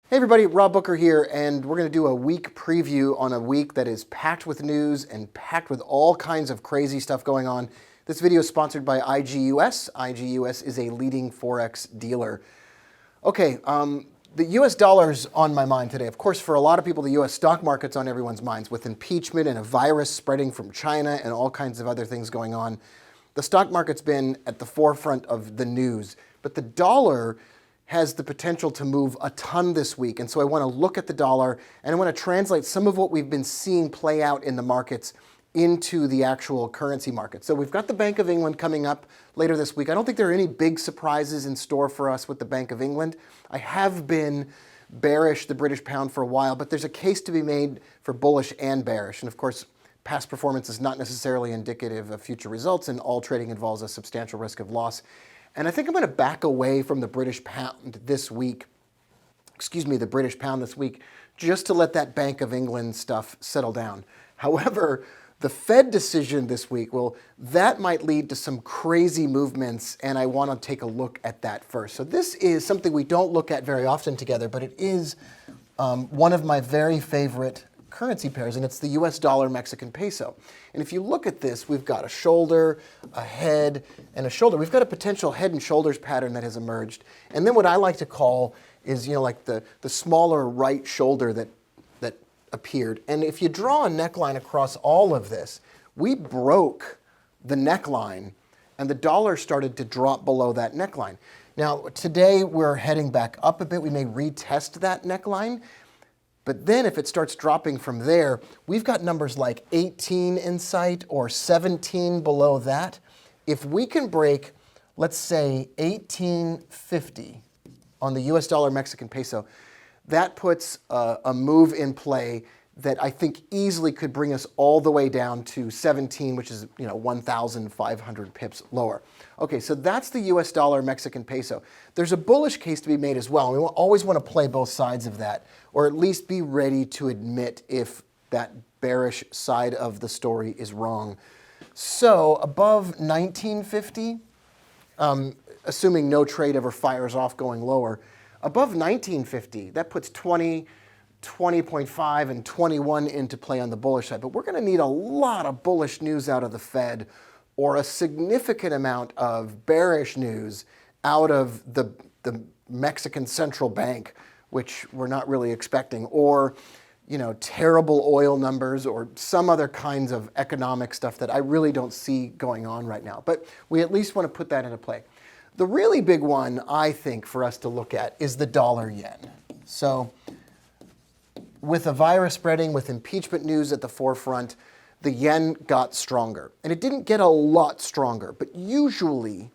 Hey everybody, Rob Booker here, and we're going to do a week preview on a week that is packed with news and packed with all kinds of crazy stuff going on. This video is sponsored by IGUS. IGUS is a leading Forex dealer. Okay, the US dollar's on my mind today. Of course, for a lot of people, the US stock market's on everyone's minds with impeachment and a virus spreading from China and all kinds of other things going on. The stock market's been at the forefront of the news, but the dollar has the potential to move a ton this week. And so I want to look at the dollar and I want to translate some of what we've been seeing play out in the markets into the actual currency market. So we've got the Bank of England coming up later this week. I don't think there are any big surprises in store for us with the Bank of England. I have been bearish the British pound for a while, but there's a case to be made for bullish and bearish. And of course, past performance is not necessarily indicative of future results, and all trading involves a substantial risk of loss. And I think I'm going to back away from the British pound this week, the British pound this week, just to let that Bank of England stuff settle down. However, the Fed decision this week, well, that might lead to some crazy movements, and I want to take a look at that first. So this is something we don't look at very often together, but it is one of my very favorite currency pairs, and it's the US dollar Mexican peso. And if you look at this, we've got a shoulder, a head, and a shoulder. We've got a potential head and shoulders pattern that has emerged. And then what I like to call is, like the smaller right shoulder that appeared. And if you draw a neckline across all of this, we broke the neckline and the dollar started to drop below that neckline. Now, today we're heading back up a bit. We may retest that neckline. But then if it starts dropping from there, we've got numbers like 18 in sight or 17 below that. If we can break, let's say, 1850 on the US dollar Mexican peso, that puts a move in play that I think easily could bring us all the way down to 17, which is 1,500 pips lower. Okay, so that's the US dollar Mexican peso. There's a bullish case to be made as well. We always want to play both sides of that, or at least be ready to admit if that bearish side of the story is wrong. So above 1950, assuming no trade ever fires off going lower, above 1950, that puts 20.5 and 21 into play on the bullish side. But we're going to need a lot of bullish news out of the Fed or a significant amount of bearish news out of the Mexican central bank, which we're not really expecting, or terrible oil numbers or some other kinds of economic stuff that I really don't see going on right now. But we at least want to put that into play. The really big one, I think, for us to look at is the dollar yen. So with a virus spreading, with impeachment news at the forefront, the yen got stronger. And it didn't get a lot stronger, but usually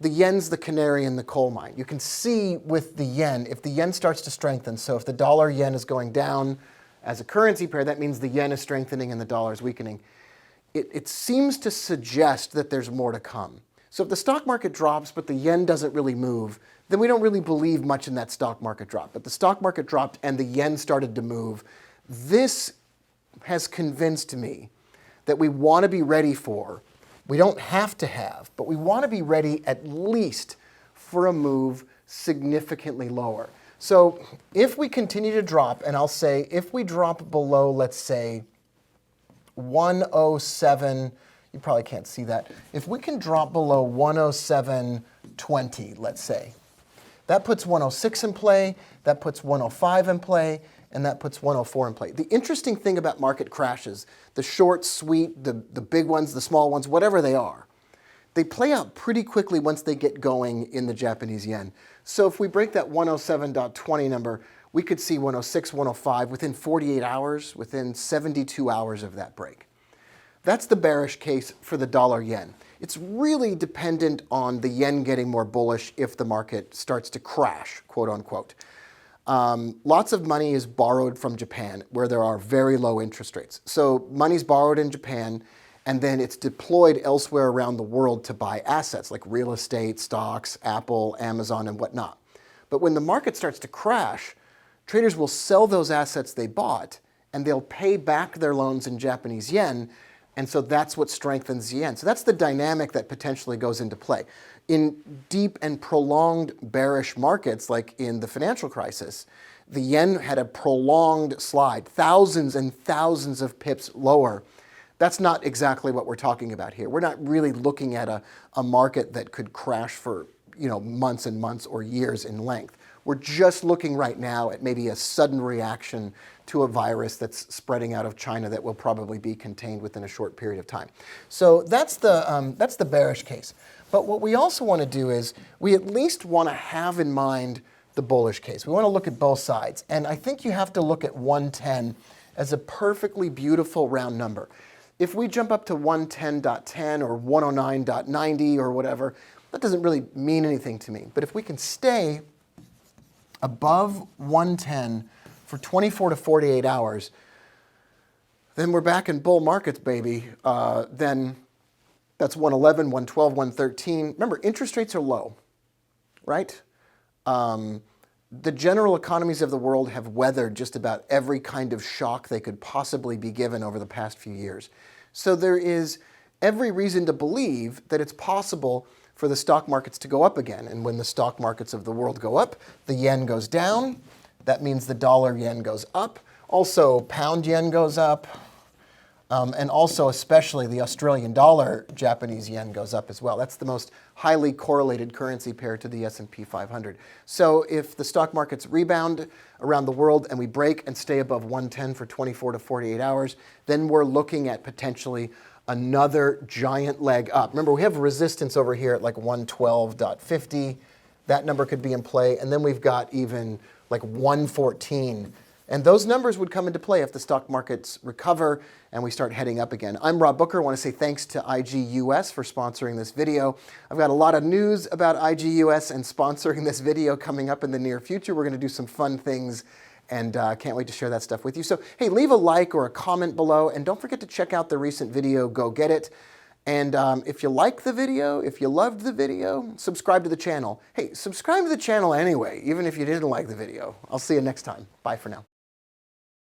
the yen's the canary in the coal mine. You can see with the yen, if the yen starts to strengthen, so if the dollar yen is going down as a currency pair, that means the yen is strengthening and the dollar is weakening. It seems to suggest that there's more to come. So if the stock market drops, but the yen doesn't really move, then we don't really believe much in that stock market drop. But the stock market dropped and the yen started to move. This has convinced me that we want to be ready for, we don't have to have, but we want to be ready at least for a move significantly lower. So if we continue to drop, and I'll say if we drop below, let's say, 107, you probably can't see that. If we can drop below 107.20, let's say, that puts 106 in play, that puts 105 in play, and that puts 104 in play. The interesting thing about market crashes, the short, sweet, the big ones, the small ones, whatever they are, they play out pretty quickly once they get going in the Japanese yen. So if we break that 107.20 number, we could see 106, 105 within 48 hours, within 72 hours of that break. That's the bearish case for the dollar yen. It's really dependent on the yen getting more bullish if the market starts to crash, quote unquote. Lots of money is borrowed from Japan where there are very low interest rates. So money's borrowed in Japan and then it's deployed elsewhere around the world to buy assets like real estate, stocks, Apple, Amazon, and whatnot. But when the market starts to crash, traders will sell those assets they bought and they'll pay back their loans in Japanese yen. And so that's what strengthens the yen. So that's the dynamic that potentially goes into play. In deep and prolonged bearish markets, like in the financial crisis, the yen had a prolonged slide, thousands and thousands of pips lower. That's not exactly what we're talking about here. We're not really looking at a market that could crash for months and months or years in length. We're just looking right now at maybe a sudden reaction to a virus that's spreading out of China that will probably be contained within a short period of time. So that's the bearish case. But what we also want to do is we at least want to have in mind the bullish case. We want to look at both sides. And I think you have to look at 110 as a perfectly beautiful round number. If we jump up to 110.10 or 109.90 or whatever, that doesn't really mean anything to me. But if we can stay above 110 for 24 to 48 hours, then we're back in bull markets, baby. Then that's 111, 112, 113. Remember, interest rates are low, right? The general economies of the world have weathered just about every kind of shock they could possibly be given over the past few years. So there is every reason to believe that it's possible for the stock markets to go up again. And when the stock markets of the world go up, the yen goes down. That means the dollar yen goes up. Also, pound yen goes up. And also, especially the Australian dollar, Japanese yen goes up as well. That's the most highly correlated currency pair to the S&P 500. So if the stock markets rebound around the world and we break and stay above 110 for 24 to 48 hours, then we're looking at potentially another giant leg up. Remember, we have resistance over here at like 112.50. That number could be in play. And then we've got even like 114. And those numbers would come into play if the stock markets recover and we start heading up again. I'm Rob Booker. I want to say thanks to IGUS for sponsoring this video. I've got a lot of news about IGUS and sponsoring this video coming up in the near future. We're going to do some fun things, and can't wait to share that stuff with you. So, hey, leave a like or a comment below, and don't forget to check out the recent video, Go Get It. And if you liked the video, if you loved the video, subscribe to the channel. Hey, subscribe to the channel anyway, even if you didn't like the video. I'll see you next time. Bye for now.